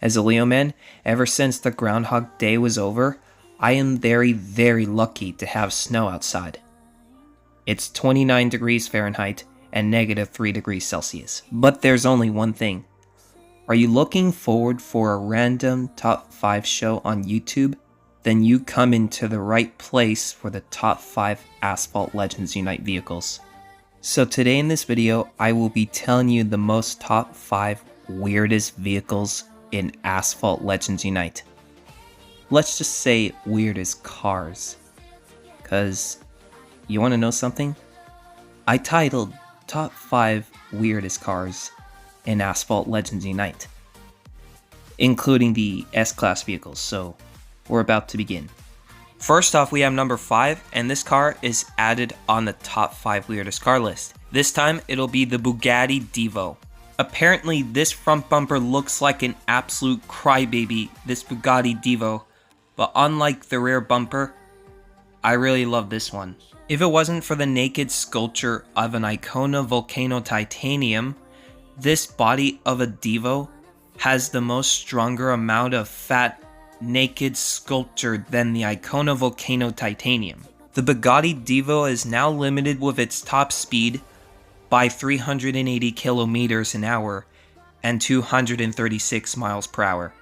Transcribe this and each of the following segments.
As a Leo man, ever since the Groundhog Day was over, I am very, very lucky to have snow outside. It's 29 degrees Fahrenheit and negative 3 degrees Celsius. But there's only one thing. Are you looking forward for a random top 5 show on YouTube? Then you come into the right place for the top 5 Asphalt Legends Unite vehicles. So today in this video, I will be telling you the most top 5 weirdest vehicles in Asphalt Legends Unite. Let's just say weirdest cars. Cause you wanna know something? I titled top 5 weirdest cars in Asphalt Legends Unite, including the S-Class vehicles, so we're about to begin. First off, we have number 5, and this car is added on the top 5 weirdest car list. This time, it'll be the Bugatti Divo. Apparently, this front bumper looks like an absolute crybaby, this Bugatti Divo, but unlike the rear bumper, I really love this one. If it wasn't for the naked sculpture of an Icona Volcano Titanium, this body of a Divo has the most stronger amount of fat naked sculpture than the Icona Volcano Titanium. The Bugatti Divo is now limited with its top speed by 380 kilometers an hour and 236 miles per hour.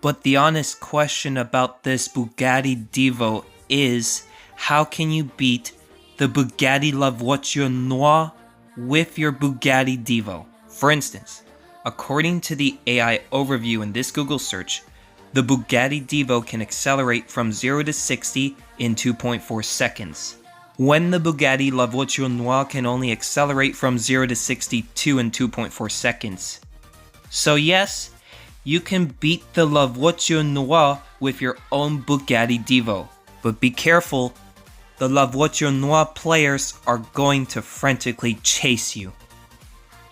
But the honest question about this Bugatti Divo is, how can you beat the Bugatti La Voiture Noire with your Bugatti Divo? For instance, according to the AI overview in this Google search, the Bugatti Divo can accelerate from 0 to 60 in 2.4 seconds, when the Bugatti La Voiture Noire can only accelerate from 0 to 62 in 2.4 seconds. So yes, you can beat the La Voiture Noire with your own Bugatti Divo, but be careful, the La Voiture Noire players are going to frantically chase you.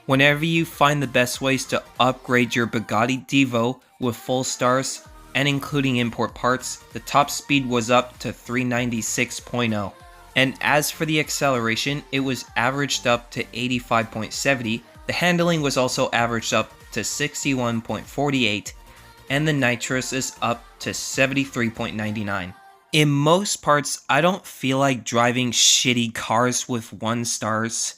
Whenever you find the best ways to upgrade your Bugatti Divo with full stars and including import parts, the top speed was up to 396.0. And as for the acceleration, it was averaged up to 85.70, the handling was also averaged up to 61.48, and the nitrous is up to 73.99. In most parts, I don't feel like driving shitty cars with 1 stars,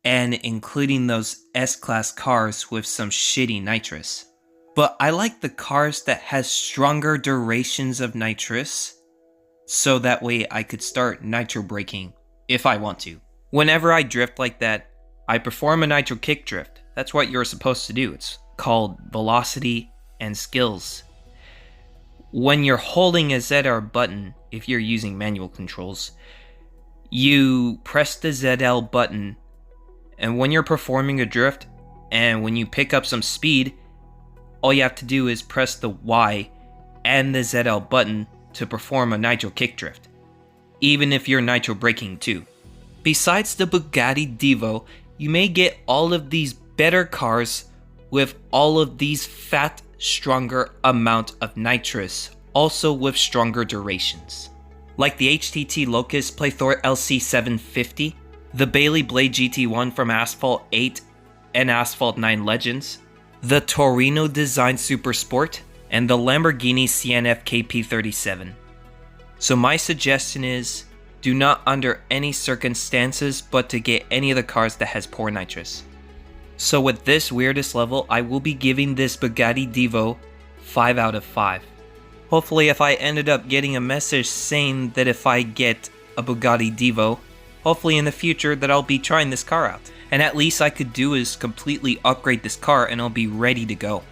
and including those S-Class cars with some shitty nitrous. But I like the cars that has stronger durations of nitrous, so that way I could start nitro braking if I want to. Whenever I drift like that, I perform a nitro kick drift. That's what you're supposed to do. It's called velocity and skills. When you're holding a ZR button, if you're using manual controls, you press the ZL button, and when you're performing a drift, and when you pick up some speed, all you have to do is press the Y and the ZL button to perform a nitro kick drift, even if you're nitro braking too. Besides the Bugatti Divo, you may get all of these better cars with all of these fat, stronger amount of nitrous, also with stronger durations. Like the HTT Locust Playthor LC750, the Bailey Blade GT1 from Asphalt 8 and Asphalt 9 Legends, the Torino Design Super Sport, and the Lamborghini CNF KP37. So my suggestion is, do not under any circumstances but to get any of the cars that has poor nitrous. So with this weirdest level, I will be giving this Bugatti Divo 5 out of 5. Hopefully if I ended up getting a message saying that if I get a Bugatti Divo, hopefully in the future that I'll be trying this car out. And at least I could do is completely upgrade this car and I'll be ready to go.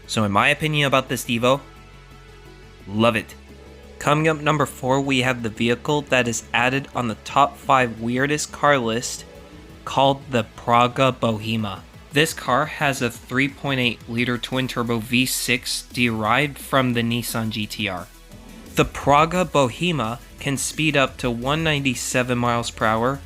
So in my opinion about this Divo, love it. Coming up number 4, we have the vehicle that is added on the top 5 weirdest car list, called the Praga Bohema. This car has a 3.8 liter twin-turbo V6 derived from the Nissan GTR. The Praga Bohema can speed up to 197 miles per hour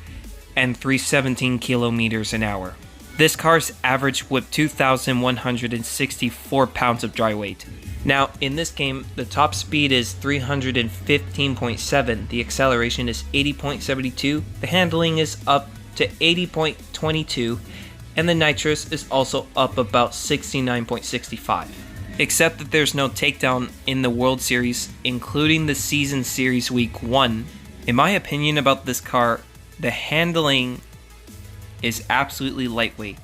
and 317 kilometers an hour. This car's average with 2,164 pounds of dry weight. Now, in this game, the top speed is 315.7, the acceleration is 80.72, the handling is up to 80.22, and the nitrous is also up about 69.65. except that there's no takedown in the World Series, including the Season Series Week 1. In my opinion about this car, the handling is absolutely lightweight,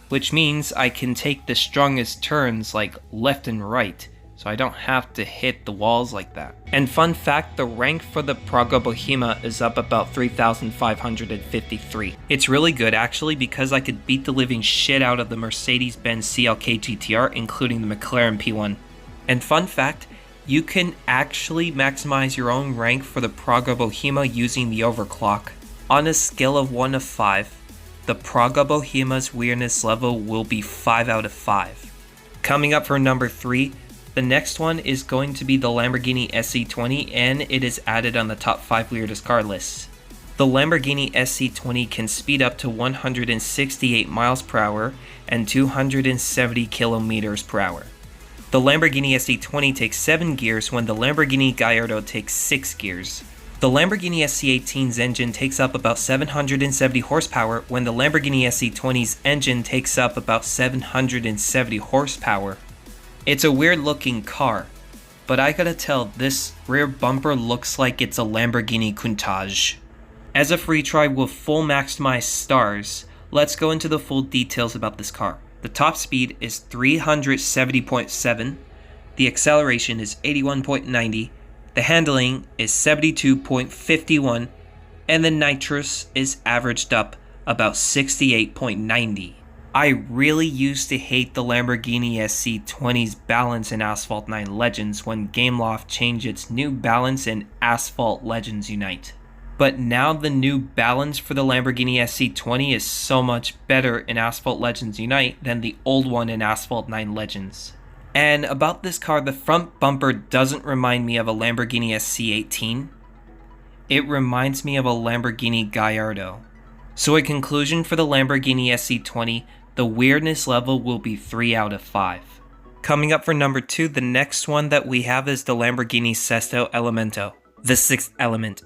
which means I can take the strongest turns like left and right, so I don't have to hit the walls like that. And fun fact, the rank for the Praga Bohema is up about 3,553. It's really good actually because I could beat the living shit out of the Mercedes-Benz CLK GTR, including the McLaren P1. And fun fact, you can actually maximize your own rank for the Praga Bohema using the overclock. On a scale of 1 to 5, the Praga Bohema's weirdness level will be 5 out of 5. Coming up for number 3, the next one is going to be the Lamborghini SC20, and it is added on the top 5 weirdest car list. The Lamborghini SC20 can speed up to 168 miles per hour and 270 kilometers per hour. The Lamborghini SC20 takes 7 gears when the Lamborghini Gallardo takes 6 gears. The Lamborghini SC18's engine takes up about 770 horsepower when the Lamborghini SC20's engine takes up about 770 horsepower. It's a weird looking car, but I gotta tell, this rear bumper looks like it's a Lamborghini Countach. As a free try with full maximized stars, let's go into the full details about this car. The top speed is 370.7, the acceleration is 81.90, the handling is 72.51, and the nitrous is averaged up about 68.90. I really used to hate the Lamborghini SC20's balance in Asphalt 9 Legends when Gameloft changed its New Balance and Asphalt Legends Unite. But now the new balance for the Lamborghini SC20 is so much better in Asphalt Legends Unite than the old one in Asphalt 9 Legends. And about this car, the front bumper doesn't remind me of a Lamborghini SC18. It reminds me of a Lamborghini Gallardo. So a conclusion for the Lamborghini SC20, the weirdness level will be 3 out of 5. Coming up for number 2, the next one that we have is the Lamborghini Sesto Elemento, the 6th element.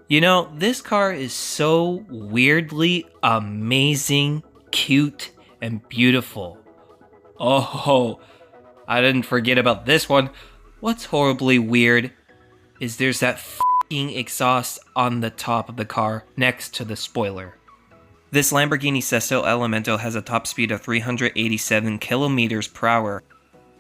You know, this car is so weirdly amazing, cute, and beautiful. Oh, I didn't forget about this one. What's horribly weird is there's that f***ing exhaust on the top of the car next to the spoiler. This Lamborghini Sesto Elemento has a top speed of 387 kilometers per hour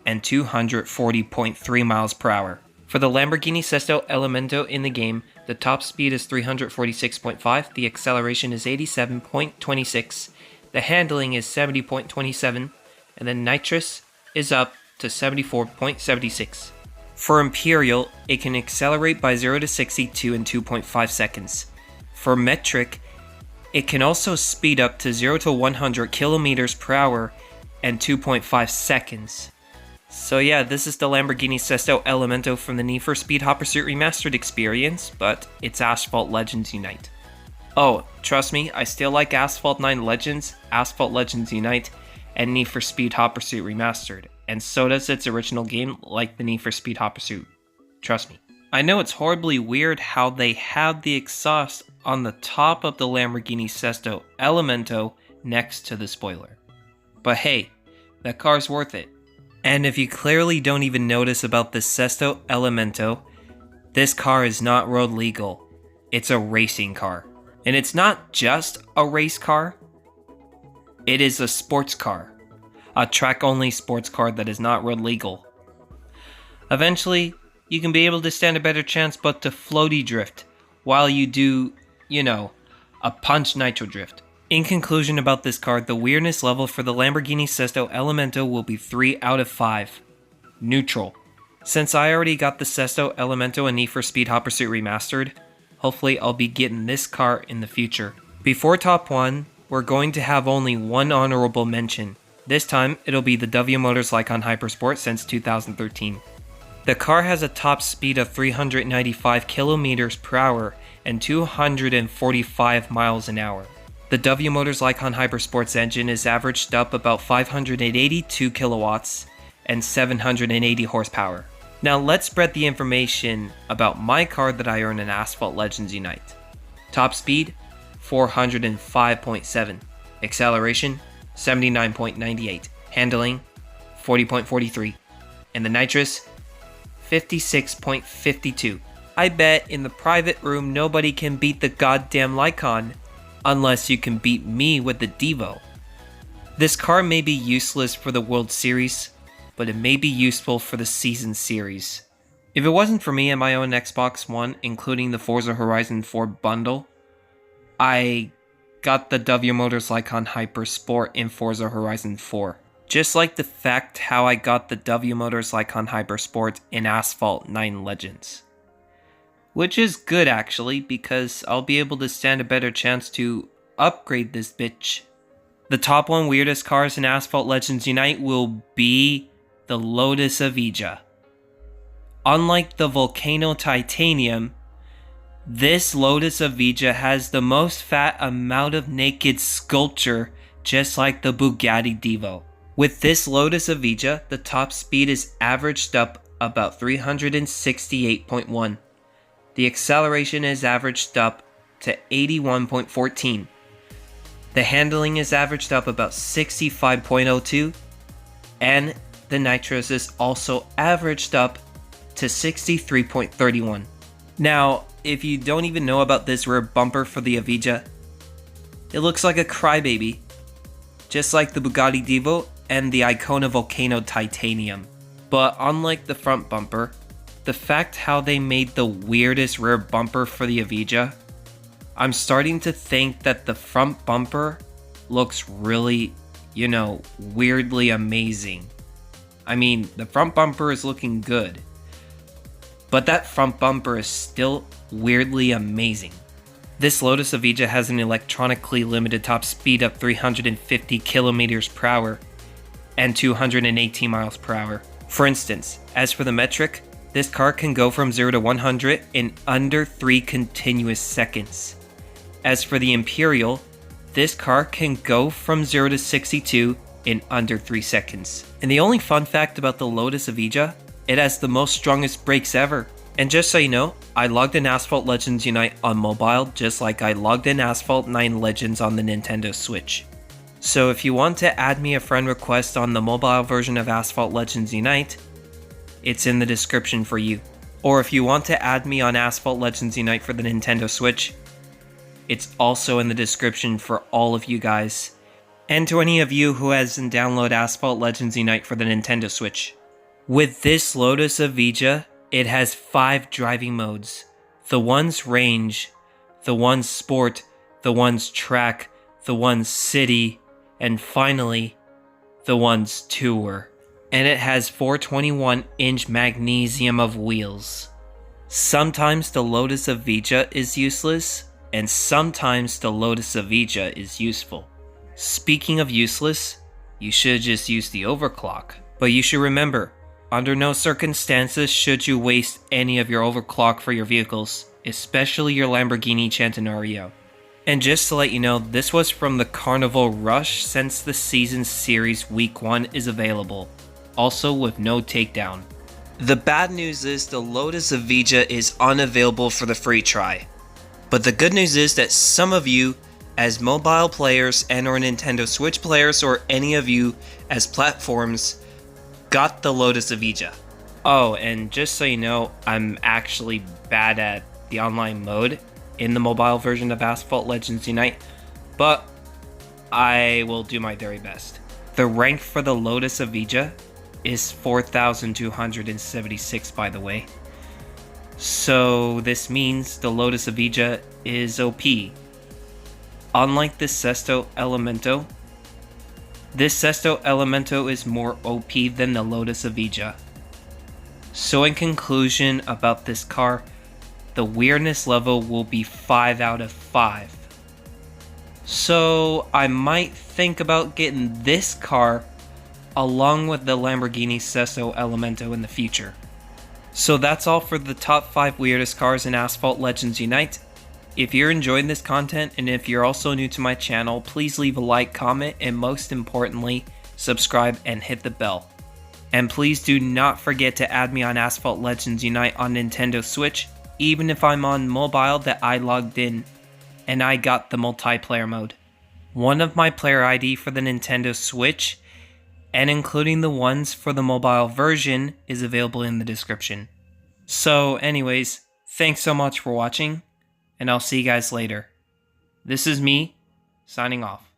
and 240.3 miles per hour. For the Lamborghini Sesto Elemento in the game, the top speed is 346.5, the acceleration is 87.26, the handling is 70.27, and the nitrous is up to 74.76. For Imperial, it can accelerate by 0 to 62 in 2.5 seconds. For Metric, it can also speed up to 0 to 100 kilometers per hour and 2.5 seconds. So yeah, this is the Lamborghini Sesto Elemento from the Need for Speed Hot Pursuit Remastered experience, but it's Asphalt Legends Unite. Oh, trust me, I still like Asphalt 9 Legends, Asphalt Legends Unite, and Need for Speed Hot Pursuit Remastered, and so does its original game like the Need for Speed Hot Pursuit. Trust me. I know it's horribly weird how they have the exhaust on the top of the Lamborghini Sesto Elemento next to the spoiler. But hey, that car's worth it. And if you clearly don't even notice about the Sesto Elemento, this car is not road legal. It's a racing car. And it's not just a race car, it is a sports car. A track-only sports car that is not road legal. Eventually, you can be able to stand a better chance but to floaty drift while you do, a punch nitro drift. In conclusion about this car, the weirdness level for the Lamborghini Sesto Elemento will be 3 out of 5. Neutral. Since I already got the Sesto Elemento and Need for Speed Hot Pursuit Remastered, hopefully I'll be getting this car in the future. Before top 1, we're going to have only one honorable mention. This time, it'll be the W Motors Lycon Hypersport since 2013. The car has a top speed of 395 kilometers per hour and 245 miles an hour. The W Motors Lycon Hypersport's engine is averaged up about 582 kilowatts and 780 horsepower. Now let's spread the information about my car that I earned in Asphalt Legends Unite. Top speed, 405.7. Acceleration, 79.98. Handling, 40.43. And the nitrous, 56.52. I bet in the private room nobody can beat the goddamn Lycon, unless you can beat me with the Devo. This car may be useless for the World Series, but it may be useful for the season series. If it wasn't for me and my own Xbox One, including the Forza Horizon 4 bundle, I got the W Motors Lycon Hyper Sport in Forza Horizon 4. Just like the fact how I got the W Motors Lycon Hyper Sport in Asphalt 9 Legends. Which is good actually, because I'll be able to stand a better chance to upgrade this bitch. The top 1 weirdest cars in Asphalt Legends Unite will be the Lotus Evija. Unlike the Volcano Titanium, this Lotus Evija has the most fat amount of naked sculpture, just like the Bugatti Devo. With this Lotus Evija, the top speed is averaged up about 368.1. The acceleration is averaged up to 81.14. The handling is averaged up about 65.02. And the nitros is also averaged up to 63.31. Now, if you don't even know about this rear bumper for the Evija, it looks like a crybaby, just like the Bugatti Devo and the Icona Volcano Titanium. But unlike the front bumper, the fact how they made the weirdest rear bumper for the Evija, I'm starting to think that the front bumper looks really, weirdly amazing. I mean, the front bumper is looking good, but that front bumper is still weirdly amazing. This Lotus Evija has an electronically limited top speed of 350 kilometers per hour and 218 miles per hour. For instance, as for the metric, this car can go from 0 to 100 in under 3 continuous seconds. As for the Imperial, this car can go from 0 to 62 in under 3 seconds. And the only fun fact about the Lotus Evija, it has the most strongest brakes ever. And just so you know, I logged in Asphalt Legends Unite on mobile just like I logged in Asphalt 9 Legends on the Nintendo Switch. So if you want to add me a friend request on the mobile version of Asphalt Legends Unite, it's in the description for you. Or if you want to add me on Asphalt Legends Unite for the Nintendo Switch, it's also in the description for all of you guys. And to any of you who hasn't downloaded Asphalt Legends Unite for the Nintendo Switch. With this Lotus Evija, it has 5 driving modes. The one's range, the one's sport, the one's track, the one's city, and finally, the one's tour. And it has 421-inch magnesium of wheels. Sometimes the Lotus Evija is useless, and sometimes the Lotus Evija is useful. Speaking of useless, you should just use the overclock. But you should remember, under no circumstances should you waste any of your overclock for your vehicles, especially your Lamborghini Centenario. And just to let you know, this was from the Carnival Rush since the season series week 1 is available, also with no takedown. The bad news is the Lotus Evija is unavailable for the free try. But the good news is that some of you, as mobile players and or Nintendo Switch players or any of you as platforms, got the Lotus Evija. Oh, and just so you know, I'm actually bad at the online mode in the mobile version of Asphalt Legends Unite, but I will do my very best. The rank for the Lotus Evija is 4,276, by the way. So this means the Lotus Evija is OP. Unlike the Sesto Elemento, this Sesto Elemento is more OP than the Lotus Evija. So in conclusion about this car, the weirdness level will be 5 out of 5. So I might think about getting this car along with the Lamborghini Sesto Elemento in the future. So that's all for the top 5 weirdest cars in Asphalt Legends Unite. If you're enjoying this content and if you're also new to my channel, please leave a like, comment, and most importantly, subscribe and hit the bell. And please do not forget to add me on Asphalt Legends Unite on Nintendo Switch, even if I'm on mobile that I logged in and I got the multiplayer mode. One of my player ID for the Nintendo Switch and including the ones for the mobile version is available in the description. So anyways, thanks so much for watching, and I'll see you guys later. This is me, signing off.